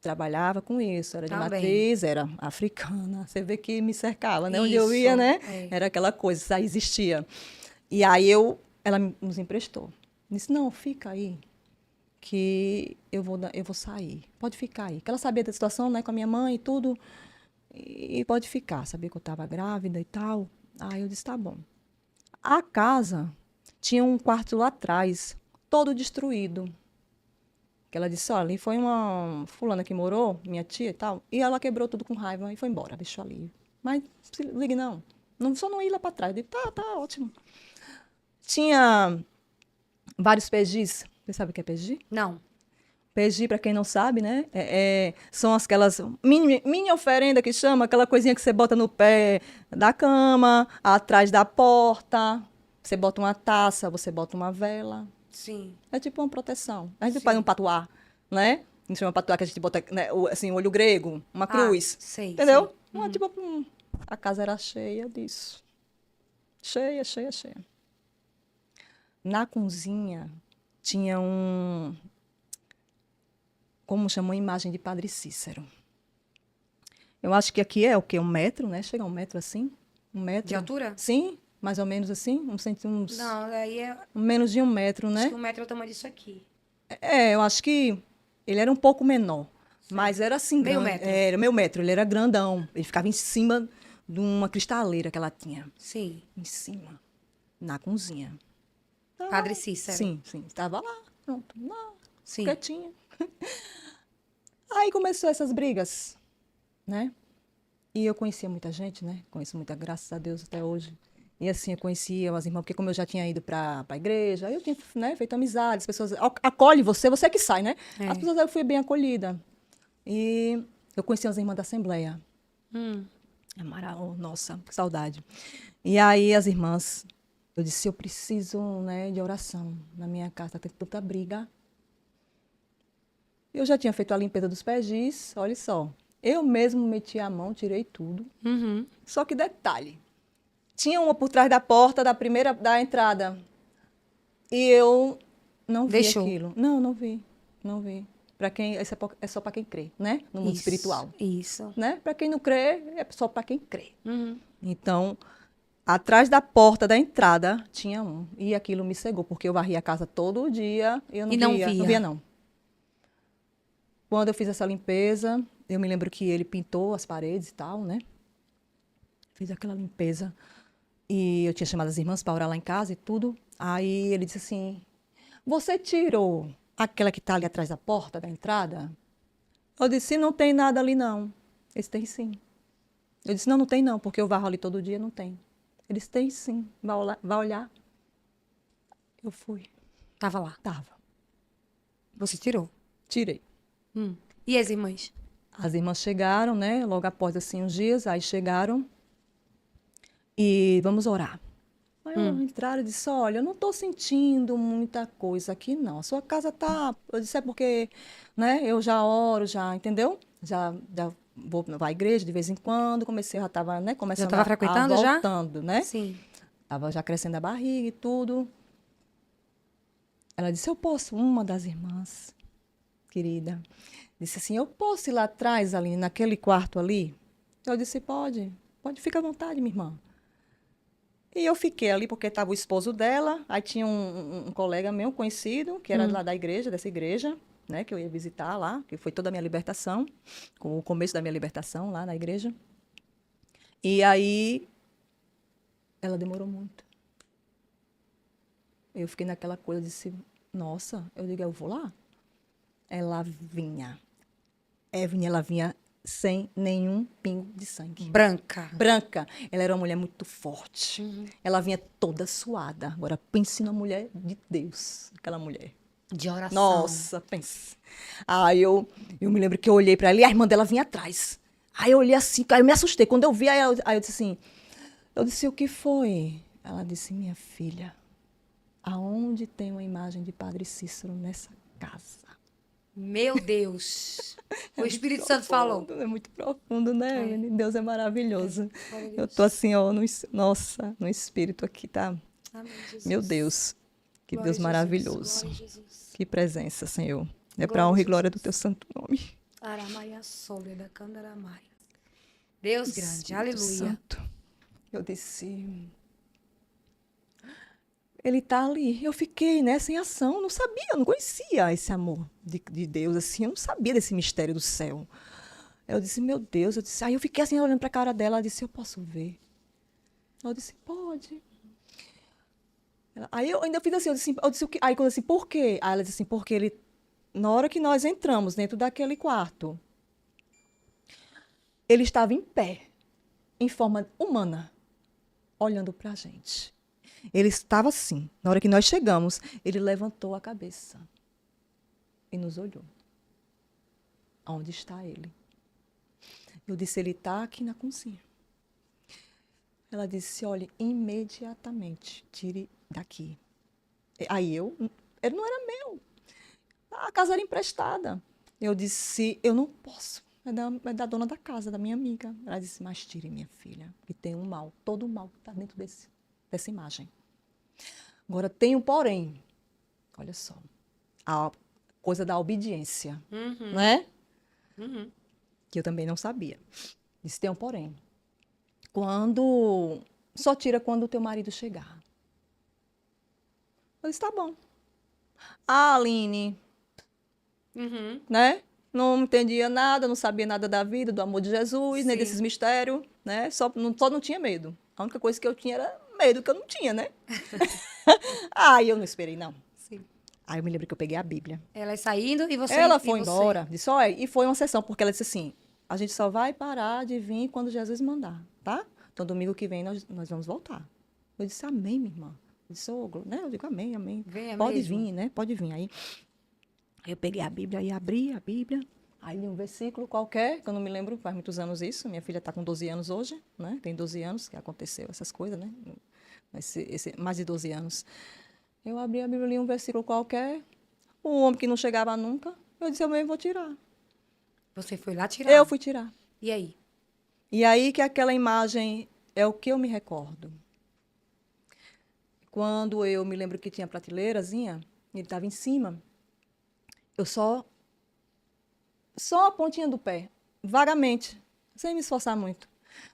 trabalhava com isso, era de matriz, era africana. Você vê que me cercava, né? Onde eu ia, né? Era aquela coisa, isso aí existia. E aí ela nos emprestou. Disse, não, fica aí, que eu vou sair. Pode ficar aí. Porque ela sabia da situação, né? Com a minha mãe e tudo. E pode ficar. Sabia que eu estava grávida e tal. Aí eu disse, tá bom. A casa tinha um quarto lá atrás, todo destruído. Que ela disse, olha, ali foi uma fulana que morou, minha tia e tal, e ela quebrou tudo com raiva e foi embora, deixou ali. Mas, se ligue, não. Só não ir lá para trás. Eu digo, tá ótimo. Tinha vários PGs. Você sabe o que é PG? Não. PG, para quem não sabe, né? São aquelas mini oferenda que chama, aquela coisinha que você bota no pé da cama, atrás da porta. Você bota uma taça, você bota uma vela. Sim. É tipo uma proteção. A gente faz um patuá, né? A gente chama patuá que a gente bota, né, assim, um olho grego, uma cruz. Sei. Entendeu? Sei. Tipo, a casa era cheia disso. Cheia. Na cozinha tinha como chama, uma imagem de Padre Cícero. Eu acho que aqui é o quê? 1 metro, né? Chega a 1 metro assim? 1 metro. De altura? Sim, mais ou menos assim. Não, aí é... Menos de 1 metro, né? Acho que 1 metro é o tamanho disso aqui. Eu acho que ele era um pouco menor. Sim. Mas era assim, meio metro. Era meio metro, ele era grandão. Ele ficava em cima de uma cristaleira que ela tinha. Sim. Em cima, na cozinha. Padre Cícero. Sim. Estava lá, pronto, lá, sim. Quietinha. Aí começou essas brigas, né? E eu conhecia muita gente, né? Conheço muita, graças a Deus, até hoje. E assim, eu conhecia as irmãs, porque como eu já tinha ido para a igreja, aí eu tinha, né, feito amizade, as pessoas acolhem você é que sai, né? As pessoas, eu fui bem acolhida. E eu conheci as irmãs da Assembleia. Nossa, que saudade. E aí as irmãs, eu disse, eu preciso, né, de oração na minha casa, tem tanta briga. Eu já tinha feito a limpeza dos pés, olha só. Eu mesmo meti a mão, tirei tudo. Só que detalhe, tinha uma por trás da porta da entrada. E eu não vi aquilo. Não vi. Para quem é só para quem crê, né? No mundo espiritual. Isso. Né? Para quem não crê, é só para quem crê. Então, atrás da porta da entrada tinha um. E aquilo me cegou, porque eu varria a casa todo dia e eu não via. Não. Quando eu fiz essa limpeza, eu me lembro que ele pintou as paredes e tal, né? Fiz aquela limpeza. E eu tinha chamado as irmãs para orar lá em casa e tudo. Aí ele disse assim, você tirou aquela que está ali atrás da porta, da entrada? Eu disse, não tem nada ali não. Eles têm sim. Eu disse, não tem não, porque eu varro ali todo dia, não tem. Eles têm sim, vai olhar. Eu fui. Tava lá? Tava. Você tirou? Tirei. E as irmãs? As irmãs chegaram, né? Logo após assim uns dias, aí chegaram e vamos orar. Aí entraram e disse, olha, eu não estou sentindo muita coisa aqui, não. A sua casa tá... Eu disse, é porque, né? Eu já oro, já, entendeu? Já vou à igreja de vez em quando. Já estava, né? Começando já estava frequentando já? Voltando, né? Sim. Tava já crescendo a barriga e tudo. Ela disse, eu posso, uma das irmãs, querida, disse assim, eu posso ir lá atrás, ali, naquele quarto ali? Eu disse, pode ficar à vontade, minha irmã. E eu fiquei ali porque estava o esposo dela, aí tinha um colega meu, conhecido, que era lá da igreja, dessa igreja, né, que eu ia visitar lá, que foi toda a minha libertação, com o começo da minha libertação lá na igreja. E aí, ela demorou muito. Eu fiquei naquela coisa, disse, nossa, eu digo, eu vou lá. Ela vinha. Evelyn, ela vinha sem nenhum pingo de sangue. Branca. Branca. Ela era uma mulher muito forte. Ela vinha toda suada. Agora, pense numa mulher de Deus, aquela mulher. De oração. Nossa, pense. Aí eu me lembro que eu olhei pra ela e a irmã dela vinha atrás. Aí eu olhei assim, aí eu me assustei. Quando eu vi, aí eu disse assim, o que foi? Ela disse, minha filha, aonde tem uma imagem de Padre Cícero nessa casa? Meu Deus. O Espírito Santo falou. É muito profundo, né, Evelyn? Deus é maravilhoso. Glória a Eu Deus. tô assim, ó, nossa, no espírito aqui, tá? Amém, Jesus. Meu Deus, que Glória Deus a Jesus, maravilhoso. glória a Jesus. Que presença, Senhor. É Glória para a honra e glória do Jesus. teu santo nome. Aramaia sólia da Candaramaia. Deus grande, Espírito aleluia. Santo. Eu disse, ele tá ali. Eu fiquei, né, sem ação. Não sabia, eu não conhecia esse amor de Deus, assim. Eu não sabia desse mistério do céu. Eu disse, meu Deus. Aí eu fiquei assim, olhando pra cara dela. Ela disse, eu posso ver? Eu disse, pode. Aí eu ainda fiz assim, eu disse o quê? Aí quando eu disse, por quê? Aí ela disse assim, porque ele, na hora que nós entramos dentro daquele quarto, ele estava em pé, em forma humana, olhando pra gente. Ele estava assim. Na hora que nós chegamos, ele levantou a cabeça e nos olhou. Onde está ele? Eu disse, ele está aqui na cozinha. Ela disse, olhe, imediatamente, tire daqui. Aí ele não era meu. A casa era emprestada. Eu disse, eu não posso. É da dona da casa, da minha amiga. Ela disse, mas tire, minha filha, que tem um mal, todo o mal que está dentro dessa imagem. Agora tem um porém. Olha só. A coisa da obediência. Né? Que eu também não sabia. Disse, tem um porém. Só tira quando o teu marido chegar. Eu disse, tá bom. A Aline, né? Não entendia nada, não sabia nada da vida, do amor de Jesus, nem Sim. desses mistérios, né? Só não tinha medo. A única coisa que eu tinha era medo, que eu não tinha, né? Aí eu não esperei, não. Sim. Aí eu me lembro que eu peguei a Bíblia. Ela saindo e você. Ela e foi você. embora, disse, olha, e foi uma sessão, porque ela disse assim, a gente só vai parar de vir quando Jesus mandar, tá? Então, domingo que vem, nós vamos voltar. Eu disse, amém, minha irmã. Eu disse, né? Eu digo, amém, amém. Venha Pode mesmo. vir, né? Pode vir. Aí eu peguei a Bíblia e abri a Bíblia. Aí li um versículo qualquer, que eu não me lembro, faz muitos anos isso. Minha filha está com 12 anos hoje, né? Tem 12 anos que aconteceu essas coisas, né? Mais de 12 anos. Eu abri a Bíblia, li um versículo qualquer. Um homem que não chegava nunca. Eu disse, eu mesmo vou tirar. Você foi lá tirar. Eu fui tirar. E aí? E aí que aquela imagem é o que eu me recordo. Quando eu me lembro que tinha a prateleirazinha, ele estava em cima, eu só a pontinha do pé, vagamente, sem me esforçar muito.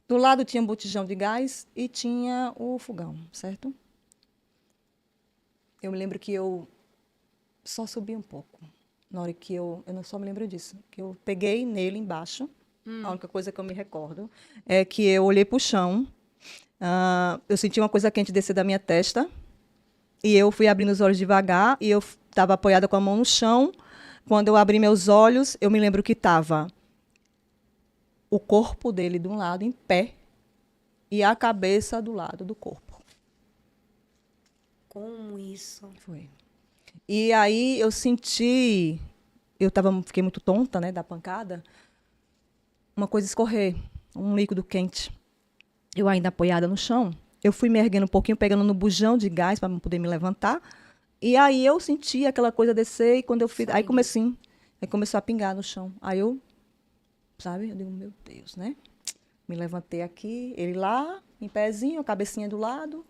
Do lado tinha um botijão de gás e tinha o fogão, certo? Eu me lembro que eu só subi um pouco. Na hora que eu não só me lembro disso, que eu peguei nele embaixo. A única coisa que eu me recordo é que eu olhei para o chão, eu senti uma coisa quente descer da minha testa e eu fui abrindo os olhos devagar e eu estava apoiada com a mão no chão. Quando eu abri meus olhos, eu me lembro que estava o corpo dele de um lado em pé e a cabeça do lado do corpo. Como isso? Foi. E aí eu senti, fiquei muito tonta, né, da pancada, uma coisa escorrer, um líquido quente. Eu ainda apoiada no chão, eu fui me erguendo um pouquinho, pegando no bujão de gás para poder me levantar. E aí eu senti aquela coisa descer e quando eu fiz, aí começou a pingar no chão. Aí eu, sabe, eu digo, meu Deus, né? Me levantei aqui, ele lá, em pezinho, a cabecinha do lado,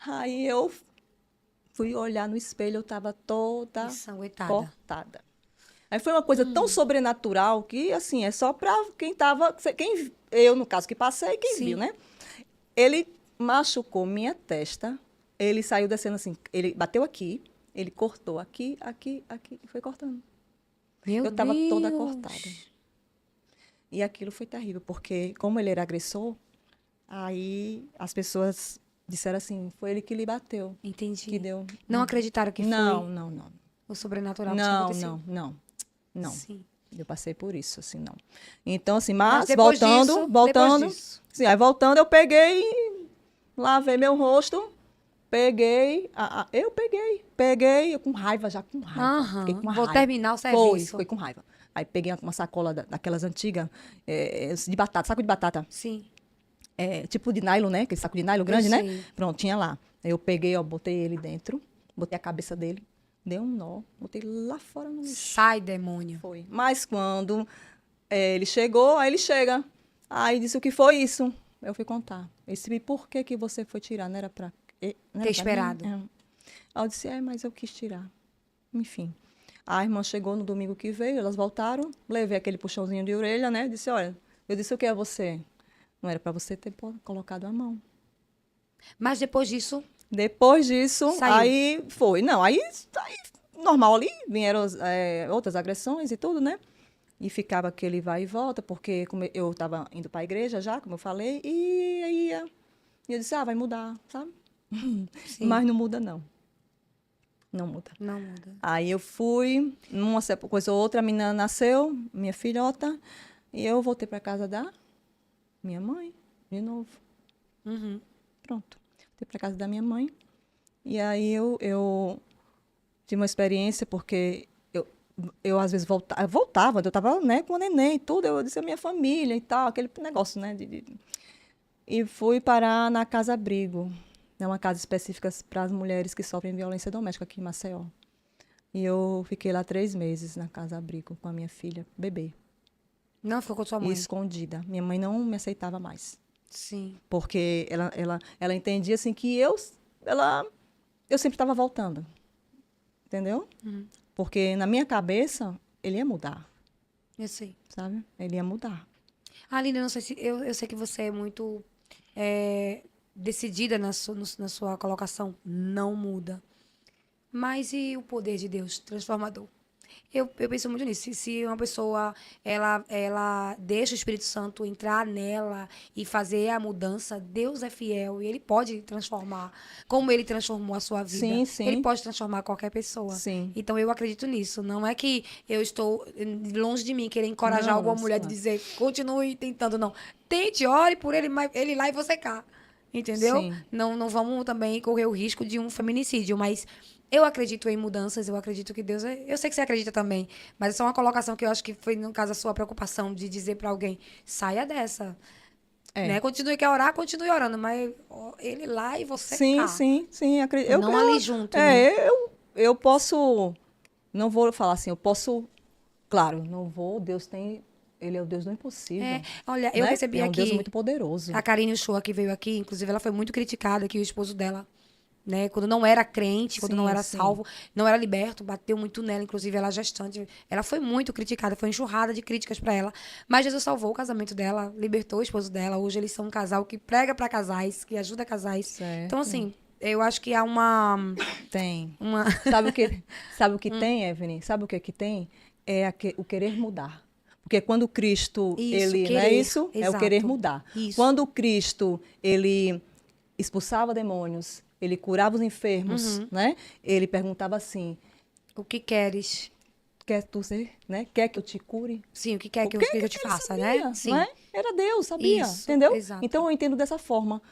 Aí eu fui olhar no espelho, eu tava toda Ensanguentada. cortada. Aí foi uma coisa tão sobrenatural que, assim, é só pra quem tava... Eu, no caso, que passei, quem Sim. viu, né? Ele machucou minha testa, ele saiu descendo assim, ele bateu aqui, ele cortou aqui, aqui, aqui, e foi cortando. Meu Eu tava toda Deus. cortada. E aquilo foi terrível, porque como ele era agressor, aí as pessoas disseram assim, foi ele que lhe bateu, Entendi. que deu... Não acreditaram que Não, foi não, não. o sobrenatural que Não, aconteceu? não. Sim. Eu passei por isso, assim, não. Então, assim, Mas mas depois voltando, disso. sim, aí voltando, eu peguei, lavei meu rosto, peguei, eu com raiva, já com raiva. Fiquei com uma Vou raiva. terminar o Foi, serviço. fiquei com raiva. Aí peguei uma sacola daquelas antigas, de batata, saco de batata, Sim. tipo de nylon, né? Aquele saco de nylon Eu grande, né? sei. Pronto, tinha lá. Aí eu peguei, ó, botei ele dentro, botei a cabeça dele, dei um nó, botei lá fora no lixo. Sai, demônio. Foi. Mas quando ele chegou, aí ele chega. Aí disse, o que foi isso? Eu fui contar. Ele disse, e por que que você foi tirar? Não era pra... não era Ter pra esperado. mim? Aí eu disse, mas eu quis tirar. Enfim. A irmã chegou no domingo que veio, elas voltaram, levei aquele puxãozinho de orelha, né? Disse, olha, eu disse, o que é você? Não era pra você ter colocado a mão. Mas depois disso, Depois disso, Saiu. aí foi. Não, aí normal ali, vieram outras agressões e tudo, né? E ficava aquele vai e volta, porque como eu estava indo para a igreja já, como eu falei, e aí e eu disse, vai mudar, sabe? sim. Mas não muda, não. Não muda. Não muda. Aí eu fui, numa coisa ou outra, a menina nasceu, minha filhota, e eu voltei para casa da minha mãe, de novo. Uhum. Pronto. Voltei para casa da minha mãe. E aí eu tive uma experiência, porque eu às vezes voltava, eu estava, né, com a neném e tudo, eu disse a minha família e tal, aquele negócio, né? E fui parar na Casa Abrigo, é uma casa específica para as mulheres que sofrem violência doméstica aqui em Maceió. E eu fiquei lá 3 meses na Casa Abrigo com a minha filha, bebê, Não ficou com sua mãe? escondida. Minha mãe não me aceitava mais, Sim. porque ela entendia assim que eu sempre estava voltando, entendeu? Uhum. Porque na minha cabeça ele ia mudar, Eu sei. sabe? Ele ia mudar. Aline, eu não sei se... Eu sei que você é muito decidida na sua colocação. Não muda. Mas e o poder de Deus transformador? Eu penso muito nisso. Se uma pessoa ela deixa o Espírito Santo entrar nela e fazer a mudança, Deus é fiel e ele pode transformar, como ele transformou a sua vida. Sim, sim. Ele pode transformar qualquer pessoa. Sim. Então eu acredito nisso. Não é que eu estou longe de mim querer encorajar Não, alguma isso mulher não. de dizer continue tentando, não. Tente, ore por ele, mas ele lá e você cá. Entendeu? Sim. Não vamos também correr o risco de um feminicídio, mas eu acredito em mudanças, eu acredito que Deus é... Eu sei que você acredita também, mas essa é uma colocação que eu acho que foi, no caso, a sua preocupação de dizer pra alguém, saia dessa, né? Continue a orar, continue orando, mas ele lá e você Sim, cá. sim, acredito. Não ali junto, né? Eu posso, não vou falar assim, eu posso, claro, não vou, ele é o Deus do impossível. Olha, eu né? recebi É um Deus aqui muito poderoso. a Karine Uchoa, que veio aqui, inclusive ela foi muito criticada, que o esposo dela, né, quando não era crente, quando não Sim, era sim. salvo, não era liberto, bateu muito nela, inclusive ela gestante, ela foi muito criticada, foi enxurrada de críticas pra ela, mas Jesus salvou o casamento dela, libertou o esposo dela, hoje eles são um casal que prega pra casais, que ajuda casais. Certo. Então assim, eu acho que há uma Tem. uma Sabe o que tem, Evelyn? Sabe o que tem? O querer mudar. Porque quando Cristo, Isso, não é querer, isso? É o exato. querer mudar. Isso. Quando Cristo, ele expulsava demônios, ele curava os enfermos, né? Ele perguntava assim, o que queres? quer tu ser, né? Quer que eu te cure? Sim, o que quer que Porque eu te ele faça, sabia, né? Sim. não é? Era Deus, sabia, Isso, entendeu? exato. Então eu entendo dessa forma.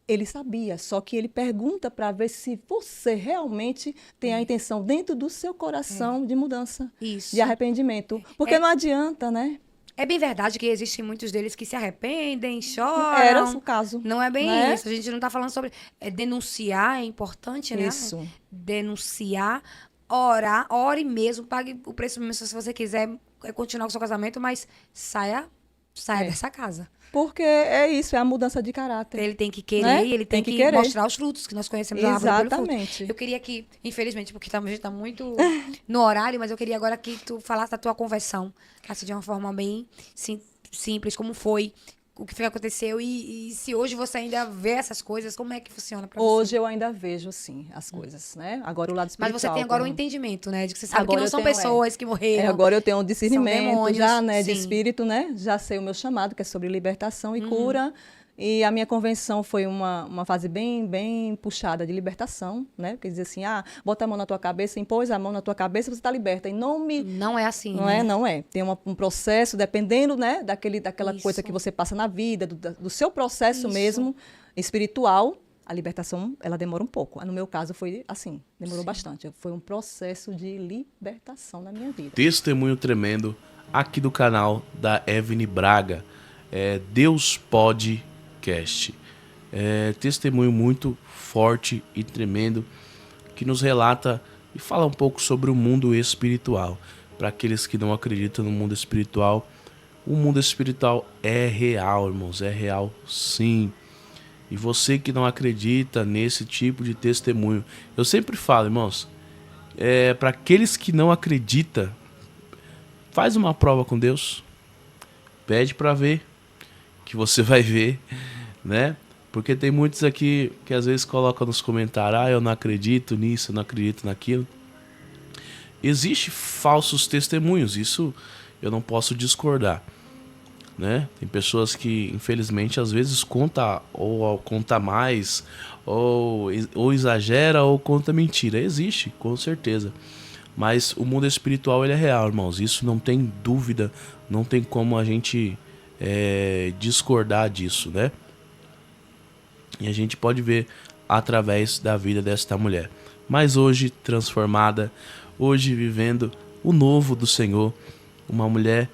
Ele sabia, só que ele pergunta para ver se você realmente tem a intenção dentro do seu coração de mudança, Isso. de arrependimento. Porque não adianta, né? É bem verdade que existem muitos deles que se arrependem, choram. Era o caso. Não é bem né? isso. A gente não tá falando sobre... denunciar é importante, né? Isso. Denunciar, orar, ore mesmo, pague o preço mesmo se você quiser continuar com o seu casamento, mas saia dessa casa. Porque é isso, é a mudança de caráter. Ele tem que querer, Né? e ele tem que querer. mostrar os frutos que nós conhecemos da árvore pelo fruto. Exatamente. Eu queria que, infelizmente, porque a gente tá muito no horário, mas eu queria agora que tu falasse da tua conversão, assim, de uma forma bem simples, como foi, o que foi que aconteceu e se hoje você ainda vê essas coisas, como é que funciona pra você? Hoje eu ainda vejo, sim, as coisas, né? Agora o lado Mas espiritual. você tem agora um como- entendimento, né? De que você sabe Agora que não eu são tenho, pessoas que morreram. agora eu tenho um discernimento demônios, já, né, de sim. espírito, né? Já sei o meu chamado, que é sobre libertação e cura. E a minha convenção foi uma fase bem puxada de libertação, né? Porque dizia assim, bota a mão na tua cabeça, impôs a mão na tua cabeça, você está liberta. Em nome... Não é assim, Não né? é, não é. Tem um processo, dependendo, né, daquela Isso. coisa que você passa na vida, do seu processo Isso. mesmo, espiritual, a libertação, ela demora um pouco. No meu caso, foi assim, demorou bastante. Foi um processo de libertação na minha vida. Testemunho tremendo aqui do canal da Evne Braga. Deus Podcast. Testemunho muito forte e tremendo que nos relata e fala um pouco sobre o mundo espiritual. Para aqueles que não acreditam no mundo espiritual, o mundo espiritual é real, irmãos, é real sim. E você que não acredita nesse tipo de testemunho, eu sempre falo, irmãos, para aqueles que não acreditam, faz uma prova com Deus, pede para ver, que você vai ver, né? Porque tem muitos aqui que às vezes colocam nos comentários, eu não acredito nisso, eu não acredito naquilo. Existem falsos testemunhos, isso eu não posso discordar, né? Tem pessoas que, infelizmente, às vezes conta mais, ou exagera, ou conta mentira. Existe, com certeza. Mas o mundo espiritual, ele é real, irmãos. Isso não tem dúvida, não tem como a gente discordar disso, né? E a gente pode ver através da vida desta mulher. Mas hoje transformada, hoje vivendo o novo do Senhor, uma mulher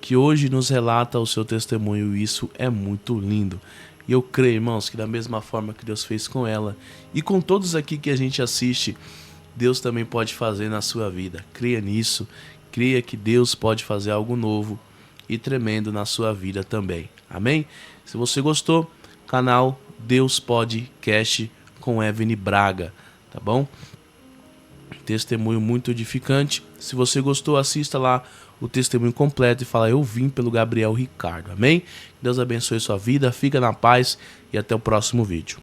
que hoje nos relata o seu testemunho, e isso é muito lindo. E eu creio, irmãos, que da mesma forma que Deus fez com ela e com todos aqui que a gente assiste, Deus também pode fazer na sua vida. Creia nisso, creia que Deus pode fazer algo novo e tremendo na sua vida também. Amém? Se você gostou, canal Deus Podcast com Evne Braga, tá bom? Testemunho muito edificante. Se você gostou, assista lá o testemunho completo e fala, eu vim pelo Gabriel Ricardo. Amém? Deus abençoe sua vida, fica na paz e até o próximo vídeo.